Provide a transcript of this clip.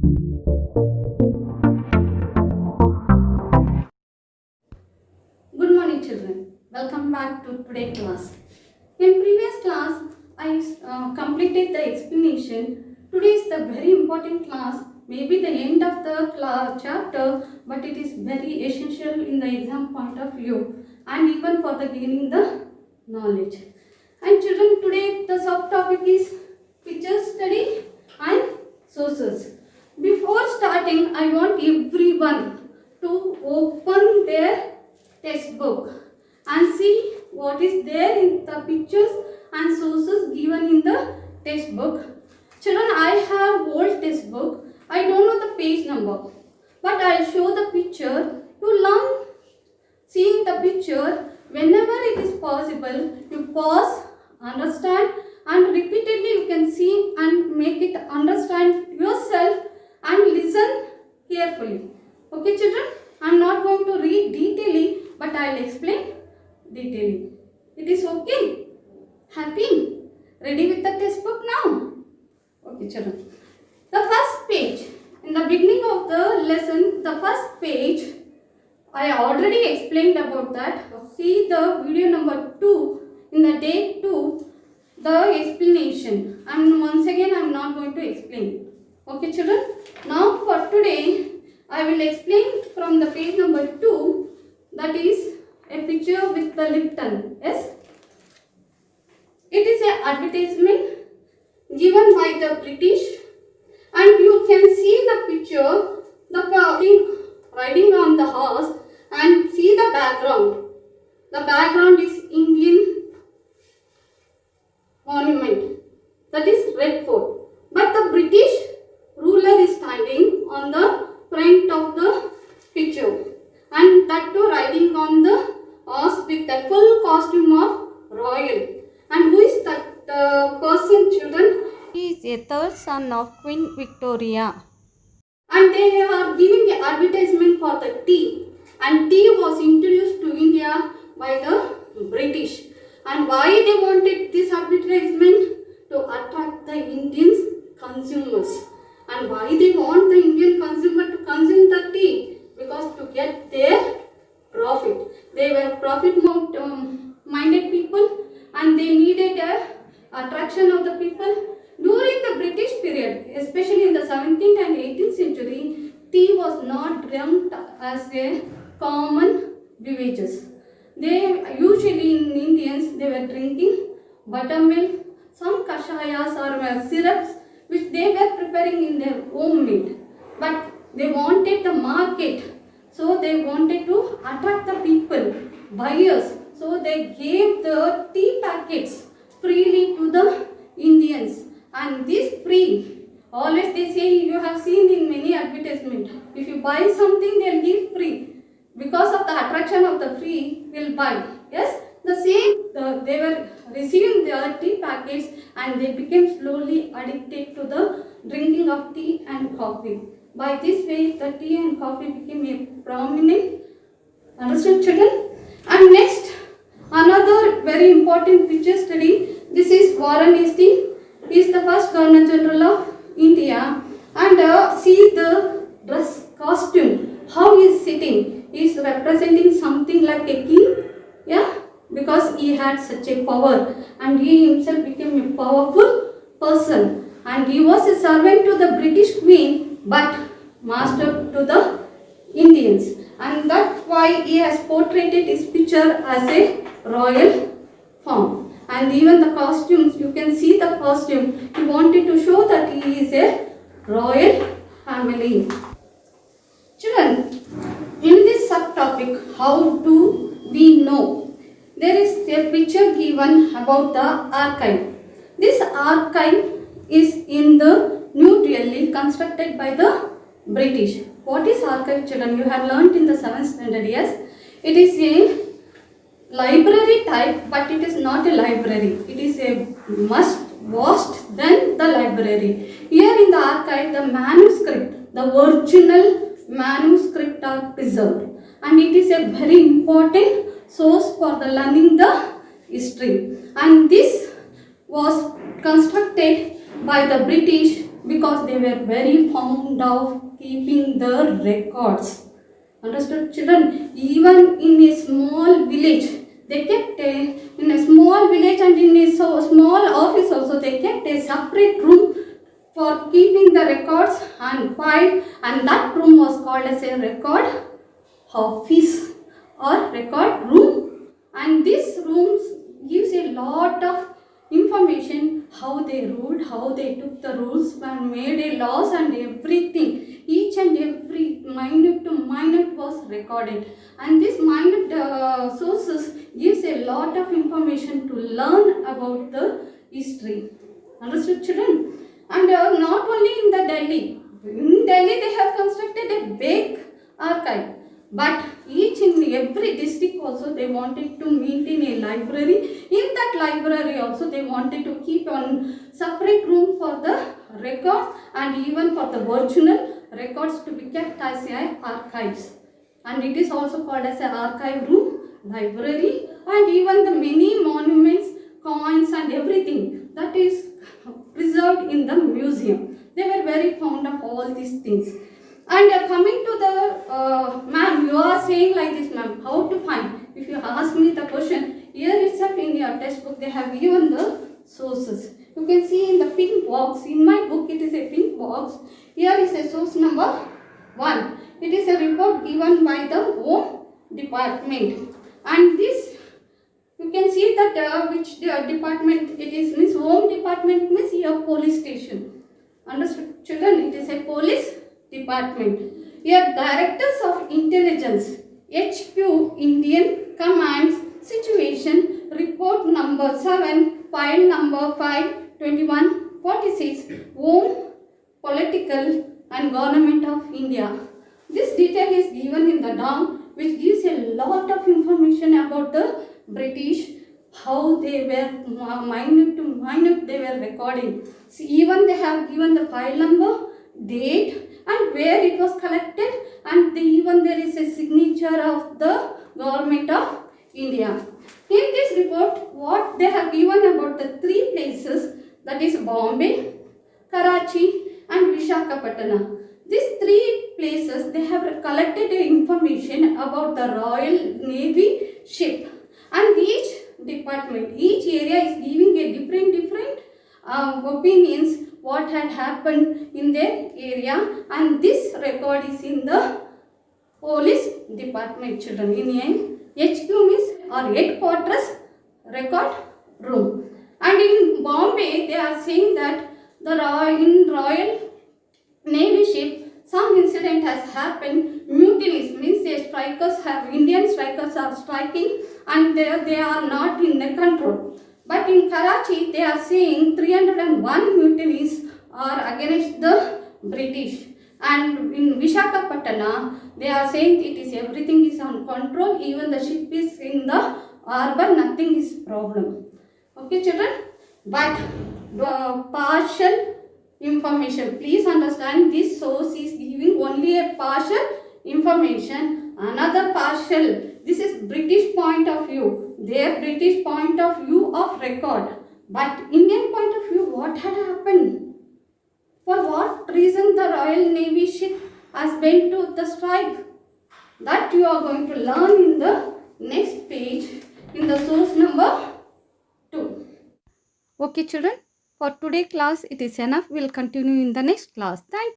Good morning children. Welcome back to today's class. In previous class, I completed the explanation. Today is the very important class, maybe the end of the chapter, but it is very essential in the exam point of view and even for the gaining the knowledge. And children, today the subtopic is picture study and sources. Before starting, I want everyone to open their textbook and see what is there in the pictures and sources given in the textbook. Children, I have old textbook. I don't know the page number, but I'll show the picture. You learn seeing the picture. Whenever it is possible, you pause, understand, and repeatedly you can see and make it understand yourself and listen carefully. Okay children, I am not going to read detailedly, but I will explain detailedly. It is okay? Happy? Ready with the textbook now? Okay children. The first page, in the beginning of the lesson, the first page, I already explained about that. See the video number 2, in the day 2, the explanation. And once again I am not going to explain. Okay children. Now for today, I will explain from the page number 2, that is a picture with the Lipton. Yes. It is an advertisement given by the British, and you can see the picture, the king riding on the horse, and see the background. The background is Indian monument, that is Red Fort. But the British ruler is standing on the front of the picture, and that too riding on the horse with the full costume of royal. And who is that person children? He is a third son of Queen Victoria. And they are giving an advertisement for the tea, and tea was introduced to India by the British. And why they wanted this advertisement? To attract the Indian consumers. And why they want the Indian consumer to consume the tea? Because to get their profit. They were profit minded people, and they needed a attraction of the people. During the British period, especially in the 17th and 18th century, tea was not drunk as a common beverages. They usually in Indians, they were drinking buttermilk, some kashayas or syrups which they were preparing in their home made. But they wanted the market, so they wanted to attract the people, buyers. So they gave the tea packets freely to the Indians. And this free, always they say, you have seen in many advertisements, if you buy something they will give free. Because of the attraction of the free, will buy. Yes, the same, they were receiving their tea packets, and they became slowly addicted to the drinking of tea and coffee. By this way, the tea and coffee became a prominent. Understood children? And next, another very important picture study. This is Warren Hastings. He is the first Governor General of India. And see the dress costume, how he is sitting. He is representing something like a king. Yeah, because he had such a power, and he himself became a powerful person. And he was a servant to the British Queen, but master to the Indians. And that's why he has portrayed his picture as a royal form. And even the costumes, you can see the costume. He wanted to show that he is a royal family. Children, in this subtopic, how do we know? There is a picture given about the archive. This archive is in the New Delhi, constructed by the British. What is archive, children? You have learnt in the 7th standard, yes? It is a library type, but it is not a library. It is a much vast than the library. Here in the archive, the manuscript, the original manuscript are preserved, and it is a very important source for the learning the history. And this was constructed by the British because they were very fond of keeping the records. Understood, children? Even in a small village, they kept in a small village and in a small office also, they kept a separate room for keeping the records and file, and that room was called as a record office or record room. And this rooms gives a lot of information, how they ruled, how they took the rules and made a laws and everything. Each and every minute to minute was recorded, and this minute sources gives a lot of information to learn about the history. Understood, children? And not only in Delhi they have constructed a big archive, but each in every district also they wanted to maintain a library. In that library also they wanted to keep on separate room for the records and even for the original records to be kept as archives. And it is also called as an archive room, library, and even the many monuments, coins and everything that is preserved in the museum. They were very fond of all these things. And coming to the ma'am, you are saying like this, ma'am, how to find? If you ask me the question, here itself in your textbook they have given the sources. You can see in the pink box, in my book it is a pink box. Here is a source number 1. It is a report given by the Home Department. And this, you can see that which department it is, means Home Department means your police station. Understood, children? It is a police department. Here Directors of Intelligence, HQ, Indian Commands, Situation, Report number 7, File number 52146, Home, Political and Government of India. This detail is given in the down, which gives a lot of information about the British, how they were minute to minute they were recording. See, even they have given the file number, date and where it was collected, and even there is a signature of the Government of India. In this report, what they have given about the 3 places, that is Bombay, Karachi and Visakhapatnam. These 3 places they have collected information about the Royal Navy ship, and each department, each area is giving a different opinions what had happened in their area, and this record is in the police department, children. In HQ means or headquarters record room. And in Bombay they are saying that in Royal Navy ship some incident has happened. Mutinies means Indian strikers are striking and they are not in the control. But in Karachi they are saying 301 mutinies are against the British. And in Visakhapatnam they are saying it is everything is on control, even the ship is in the harbor, nothing is problem. Okay, children? But partial information, please understand, this source is giving only a partial information, another partial. This is British point of view, their British point of view of record. But Indian point of view, what had happened? For what reason the Royal Navy ship has been to the strike? That you are going to learn in the next page in the source number 2. Okay, children, for today class it is enough. We will continue in the next class. Thank you.